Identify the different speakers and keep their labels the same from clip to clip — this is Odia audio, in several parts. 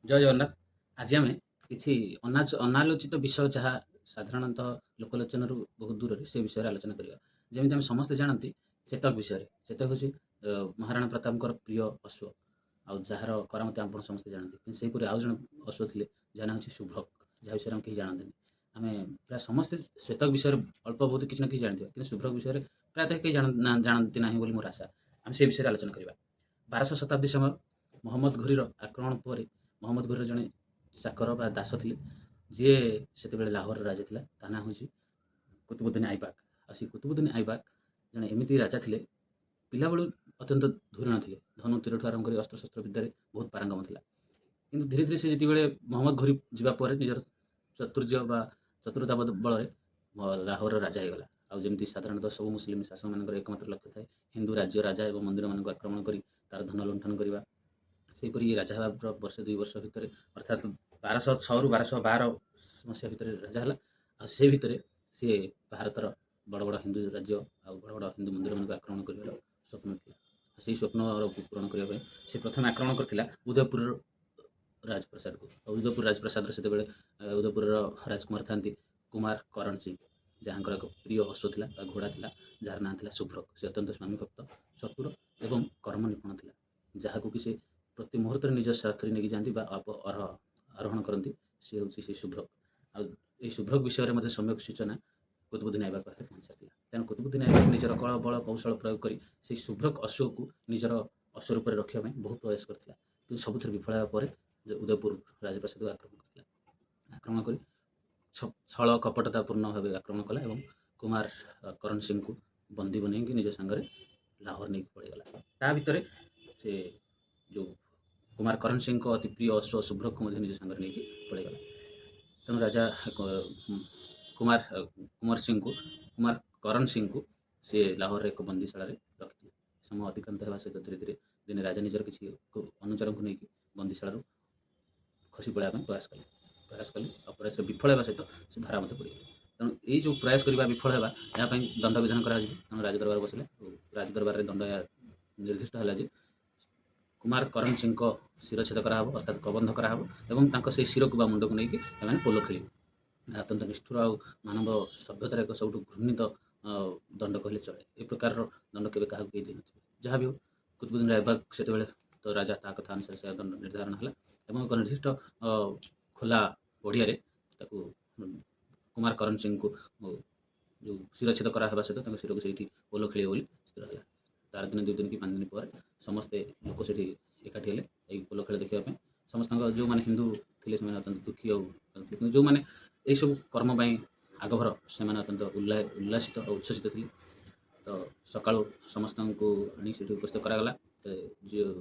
Speaker 1: ଜୟ ଜଗନ୍ନାଥ। ଆଜି ଆମେ କିଛି ଅନାଲୋଚିତ ବିଷୟ ଯାହା ସାଧାରଣତଃ ଲୋକଲୋଚନରୁ ବହୁତ ଦୂରରେ ସେ ବିଷୟରେ ଆଲୋଚନା କରିବା। ଯେମିତି ଆମେ ସମସ୍ତେ ଜାଣନ୍ତି ଚେତକ ବିଷୟରେ। ଚେତକ ହେଉଛି ମହାରାଣା ପ୍ରତାପଙ୍କର ପ୍ରିୟ ଅଶ୍ୱ, ଆଉ ଯାହାର କରାମତି ଆପଣ ସମସ୍ତେ ଜାଣନ୍ତି। କିନ୍ତୁ ସେହିପରି ଆଉ ଜଣେ ଅଶ୍ୱ ଥିଲେ ଯାହା ନାଁ ହେଉଛି ଶୁଭ୍ରକ, ଯାହା ବିଷୟରେ ଆମେ କେହି ଜାଣନ୍ତିନି। ଆମେ ପ୍ରାୟ ସମସ୍ତେ ଚେତକ ବିଷୟରେ ଅଳ୍ପ ବହୁତ କିଛି ନା କିଛି ଜାଣିଥିବା, କିନ୍ତୁ ଶୁଭ୍ରକ ବିଷୟରେ ପ୍ରାୟତଃ କେହି ଜାଣନ୍ତି ନାହିଁ ବୋଲି ମୋର ଆଶା। ଆମେ ସେ ବିଷୟରେ ଆଲୋଚନା କରିବା। 1200 ଶତାବ୍ଦୀ ସମୟ ମହମ୍ମଦ ଘୋରୀର ଆକ୍ରମଣ ପରେ ମହମ୍ମଦ ଘୋରୀର ଜଣେ ଚାକର ବା ଦାସ ଥିଲେ, ଯିଏ ସେତେବେଳେ ଲାହୋରର ରାଜା ଥିଲା। ତା ନାଁ ହେଉଛି କୁତୁବୁଦ୍ଦିନ ଆଇବାକ। ଆଉ ସେ କୁତୁବୁଦ୍ଦିନ ଆଇବାକ ଜଣେ ଏମିତି ରାଜା ଥିଲେ, ପିଲାବେଳୁ ଅତ୍ୟନ୍ତ ଧୁରୀଣ ଥିଲେ। ଧନୁ ତୀରଠୁ ଆରମ୍ଭ କରି ଅସ୍ତ୍ରଶସ୍ତ୍ର ବିଦ୍ୟାରେ ବହୁତ ପାରଙ୍ଗମ ଥିଲା। କିନ୍ତୁ ଧୀରେ ଧୀରେ ସେ ଯେତେବେଳେ ମହମ୍ମଦ ଘୋରୀ ଯିବା ପରେ ନିଜର ଚତୁର୍ଯ୍ୟ ବା ଚତୁରତା ବଳରେ ଲାହୋରର ରାଜା ହେଇଗଲା। ଆଉ ଯେମିତି ସାଧାରଣତଃ ସବୁ ମୁସଲିମ ଶାସକମାନଙ୍କର ଏକମାତ୍ର ଲକ୍ଷ୍ୟ ଥାଏ ହିନ୍ଦୁ ରାଜ୍ୟ ରାଜା ଏବଂ ମନ୍ଦିରମାନଙ୍କୁ ଆକ୍ରମଣ କରି ତାର ଧନ ଲୁଣ୍ଠନ କରିବା, ସେହିପରି ରାଜା ହେବାର ବର୍ଷେ 2 ବର୍ଷ ଭିତରେ ଅର୍ଥାତ୍ 1206ରୁ 1212 ମସିହା ଭିତରେ ରାଜା ହେଲା। ଆଉ ସେ ଭିତରେ ସିଏ ଭାରତର ବଡ଼ ବଡ଼ ହିନ୍ଦୁ ରାଜ୍ୟ ଆଉ ବଡ଼ ବଡ଼ ହିନ୍ଦୁ ମନ୍ଦିରମାନଙ୍କୁ ଆକ୍ରମଣ କରିବାର ସ୍ୱପ୍ନ ଥିଲା। ସେହି ସ୍ୱପ୍ନର ପୂରଣ କରିବା ପାଇଁ ସେ ପ୍ରଥମେ ଆକ୍ରମଣ କରିଥିଲା ଉଦୟପୁରର ରାଜପ୍ରସାଦକୁ। ଆଉ ଉଦୟପୁର ରାଜପ୍ରସାଦର ସେତେବେଳେ ଉଦୟପୁରର ରାଜକୁମାର ଥାନ୍ତି କୁମାର କରଣ ସିଂ, ଯାହାଙ୍କର ଏକ ପ୍ରିୟ ଅଶ୍ୱ ଥିଲା ବା ଘୋଡ଼ା ଥିଲା, ଯାହାର ନାଁ ଥିଲା ଶୁଭ୍ରକ। ସେ ଅତ୍ୟନ୍ତ ସ୍ୱାମୀ ଭକ୍ତ, ଚତୁର ଏବଂ କର୍ମ ନିପୁଣ ଥିଲା, ଯାହାକୁ କି ସେ ପ୍ରତି ମୁହୂର୍ତ୍ତରେ ନିଜ ସାଥିରେ ନେଇକି ଯାଆନ୍ତି ବା ଆରୋହଣ କରନ୍ତି। ସେ ହେଉଛି ସେ ଶୁଭ୍ରକ। ଆଉ ଏହି ଶୁଭ୍ରକ ବିଷୟରେ ମଧ୍ୟ ସମ୍ୟକ ସୂଚନା କୁତୁବୁଦ୍ଦିନ ଆଇବାକ ପାଖରେ ପହଞ୍ଚାଥିଲା। ତେଣୁ କୁତୁବୁଦ୍ଦିନ ଆଇବାକ ନିଜର କଳ ବଳ କୌଶଳ ପ୍ରୟୋଗ କରି ସେହି ଶୁଭ୍ରକ ଅଶ୍ୱକୁ ନିଜର ଅଶ୍ୱ ରୂପରେ ରଖିବା ପାଇଁ ବହୁତ ପ୍ରୟାସ କରିଥିଲା, କିନ୍ତୁ ସବୁଥିରେ ବିଫଳ ହେବା ପରେ ଉଦୟପୁର ରାଜପ୍ରାସାଦକୁ ଆକ୍ରମଣ କରିଥିଲା। ଆକ୍ରମଣ କରି ଛଳ କପଟତାପୂର୍ଣ୍ଣ ଭାବେ ଆକ୍ରମଣ କଲା ଏବଂ କୁମାର କରଣ ସିଂଙ୍କୁ ବନ୍ଦୀ ବନେଇକି ନିଜ ସାଙ୍ଗରେ ଲାହୋର ନେଇକି ପଳେଇଗଲା। ତା ଭିତରେ ସେ ଯେଉଁ କୁମାର କରଣ ସିଂଙ୍କ ଅତି ପ୍ରିୟ ଅଶ୍ୱ ଶୁଭ୍ରକକୁ ମଧ୍ୟ ନିଜ ସାଙ୍ଗରେ ନେଇକି ପଳେଇଗଲା। ତେଣୁ ରାଜା କୁମାର କରଣ ସିଂଙ୍କୁ ସେ ଲାହୋରରେ ଏକ ବନ୍ଦୀଶାଳାରେ ରଖିଥିଲେ। ସମୟ ଅତିକ୍ରାନ୍ତ ହେବା ସହିତ ଧୀରେ ଧୀରେ ଦିନେ ରାଜା ନିଜର କିଛି ଅନୁଚରଙ୍କୁ ନେଇକି ବନ୍ଦୀଶାଳାରୁ ଖସି ପଳାଇବା ପାଇଁ ପ୍ରୟାସ କଲେ। ଆଉ ପ୍ରୟାସରେ ବିଫଳ ହେବା ସହିତ ସେ ଧରା ମଧ୍ୟ ପଡ଼ିଗଲେ। ତେଣୁ ଏଇ ଯେଉଁ ପ୍ରୟାସ କରିବା ବିଫଳ ହେବା, ଏହା ପାଇଁ ଦଣ୍ଡ ବିଧାନ କରାଯିବ। ତେଣୁ ରାଜଦରବାର ବସିଲେ। ରାଜଦରବାରରେ ଦଣ୍ଡ ନିର୍ଦ୍ଦିଷ୍ଟ ହେଲା ଯେ କୁମାର କରଣ ସିଂଙ୍କ ଶିରଚ୍ଛେଦ କରାହେବ, ଅର୍ଥାତ୍ କବନ୍ଧ କରାହେବ ଏବଂ ତାଙ୍କ ସେହି ଶିରକୁ ବା ମୁଣ୍ଡକୁ ନେଇକି ସେମାନେ ପୋଲ ଖେଳିବେ। ଏହା ଅତ୍ୟନ୍ତ ନିଷ୍ଠୁର ଆଉ ମାନବ ସଭ୍ୟତାର ଏକ ସବୁଠୁ ଘୃଣ୍ୟ ଦଣ୍ଡ କହିଲେ ଚଳେ। ଏ ପ୍ରକାରର ଦଣ୍ଡ କେବେ କାହାକୁ କେହି ଦେଇନଥିବେ। ଯାହା ବି ହଉ, କୁତୁବୁଦ୍ଦିନ ଆଇବାକ ସେତେବେଳେ ତ ରାଜା ତା କଥା ଅନୁସାରେ ସେ ଦଣ୍ଡ ନିର୍ଦ୍ଧାରଣ ହେଲା ଏବଂ ଏକ ନିର୍ଦ୍ଦିଷ୍ଟ ଖୋଲା ପଡ଼ିଆରେ ତାକୁ କୁମାର କରଣ ସିଂଙ୍କୁ ଯେଉଁ ଶିରଚ୍ଛେଦ କରାହେବା ସହିତ ତାଙ୍କ ଶିରକୁ ସେଇଠି ପୋଲ ଖେଳିବ ବୋଲି ସ୍ଥିର ହେଲା। ତାର ଦିନ 2 ଦିନ କି 5 ଦିନ ପରେ ସମସ୍ତେ ଲୋକ ସେଠି ଏକାଠି ହେଲେ ଏହି ପୋଲ ଖେଳ ଦେଖିବା ପାଇଁ। ସମସ୍ତଙ୍କ ଯେଉଁମାନେ ହିନ୍ଦୁ ଥିଲେ ସେମାନେ ଅତ୍ୟନ୍ତ ଦୁଃଖୀ ଆଉ କିନ୍ତୁ ଯେଉଁମାନେ ଏହିସବୁ କର୍ମ ପାଇଁ ଆଗଭର ସେମାନେ ଅତ୍ୟନ୍ତ ଉଲ୍ଲାସିତ ଆଉ ଉଚ୍ଛ୍ୱସିତ ଥିଲେ। ତ ସକାଳୁ ସମସ୍ତଙ୍କୁ ଆଣି ସେଠି ଉପସ୍ଥିତ କରାଗଲା। ଯେଉଁ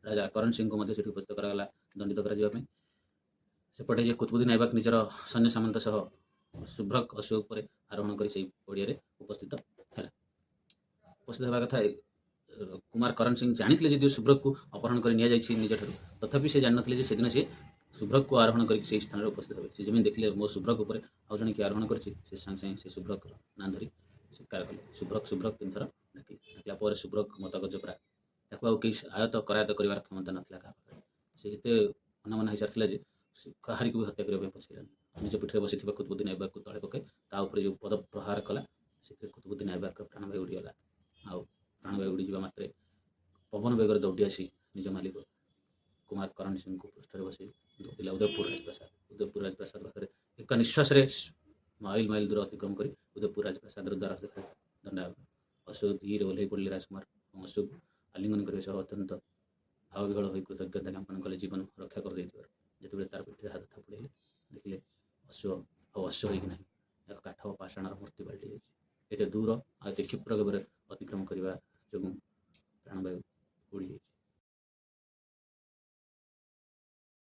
Speaker 1: ରାଜା କରଣ ସିଂଙ୍କୁ ମଧ୍ୟ ସେଠି ଉପସ୍ଥିତ କରାଗଲା ଦଣ୍ଡିତ କରାଯିବା ପାଇଁ। ସେପଟେ ଯେ କୁତୁବୁଦ୍ଦିନ ଆଇବାକ ନିଜର ସୈନ୍ୟ ସାମନ୍ତ ସହ ଶୁଭ୍ରକ ଅଶ୍ୱ ଉପରେ ଆରୋହଣ କରି ସେହି ପଡ଼ିଆରେ ଉପସ୍ଥିତ ହେଲା। ଉପସ୍ଥିତ ହେବା କଥା କୁମାର କରଣ ସିଂ ଜାଣିଥିଲେ ଯଦିଓ ଶୁଭ୍ରକକୁ ଅପହରଣ କରି ନିଆଯାଇଛି ନିଜଠାରୁ, ତଥାପି ସେ ଜାଣିନଥିଲେ ଯେ ସେଦିନ ସେ ଶୁଭ୍ରକକୁ ଆରୋହଣ କରିକି ସେହି ସ୍ଥାନରେ ଉପସ୍ଥିତ ହେବେ। ସେ ଯେମିତି ଦେଖିଲେ ମୋ ଶୁଭ୍ରକ ଉପରେ ଆଉ ଜଣେ କିଏ ଆରୋହଣ କରିଛି, ସେ ସାଙ୍ଗେ ସାଙ୍ଗେ ସେ ଶୁଭ୍ରକର ନାଁ ଧରି ଚିତ୍କାର କଲେ। ଶୁଭ୍ରକ 3 ଥର ଡାକିଲା ପରେ ଶୁଭ୍ରକ ମତଗଜ ପ୍ରାୟ। ତାକୁ ଆଉ କେହି ଆୟତ୍ତ କରାୟତ୍ତ କରିବାର କ୍ଷମତା ନଥିଲା କାହା ପାଖରେ। ସେ ଏତେ ଅନାମନା ହେଇସାରିଥିଲା ଯେ ସେ କାହାରିକୁ ବି ହତ୍ୟା କରିବା ପାଇଁ ପଛେଇଲାନି। ନିଜ ପିଠିରେ ବସିଥିବା କୁତୁବୁଦ୍ଦିନ ଆଇବାକକୁ ତଳେ ପକାଇ ତା ଉପରେ ଯେଉଁ ପଦ ପ୍ରହାର କଲା, ସେଥିରେ କୁତୁବୁଦ୍ଦିନ ଆଇବାକର ପ୍ରାଣବାୟୁ ଉଡ଼ିଗଲା। ଆଉ ପ୍ରାଣବାୟୁ ଉଡ଼ିଯିବା ମାତ୍ରେ ପବନ ବେଗରେ ଦୌଡ଼ି ଆସି ନିଜ ମାଲିକ କୁମାର କରଣ ସିଂଙ୍କୁ ପୃଷ୍ଠରେ ବସି ଦୌଡ଼ିଲା ଉଦୟପୁର ରାଜପ୍ରାସାଦ। ଉଦୟପୁର ରାଜପ୍ରାସାଦ ପାଖରେ ଏକ ନିଶ୍ୱାସରେ ମାଇଲ ମାଇଲ ଦୂର ଅତିକ୍ରମ କରି ଉଦୟପୁର ରାଜପ୍ରାସାଦର ଦ୍ୱାର ଦେଖାଇ ଦଣ୍ଡାୟମାନ ଅଶ୍ୱ ଧୀରେ ଓହ୍ଲାଇ ପଡ଼ିଲେ ରାଜକୁମାର ଏବଂ ଅଶ୍ୱକୁ ଆଲିଙ୍ଗନ କରିବା ସହ ଅତ୍ୟନ୍ତ ଭାବବିହ୍ୱଳ ହୋଇ କୃତଜ୍ଞତା ଜ୍ଞାପନ କଲେ ଜୀବନ ରକ୍ଷା କରିଦେଇଥିବାରୁ। ଯେତେବେଳେ ତାର ପିଠିରେ ହାତ ଥାପୁଡ଼େଇଲେ, ଦେଖିଲେ ଅଶ୍ୱ ଆଉ ଅଶ୍ୱ ହୋଇକି ନାହିଁ, ଏକ କାଠ ଓ ପାଷାଣର ମୂର୍ତ୍ତି ପାଲଟି ଯାଇଛି। ଏତେ ଦୂର ଆଉ ଏତେ କ୍ଷିପ୍ର ଭାବରେ ଅତିକ୍ରମ କରିବା ଯୋଗୁଁ ପ୍ରାଣବାୟୁ ଉଡ଼ିଯାଇଛି।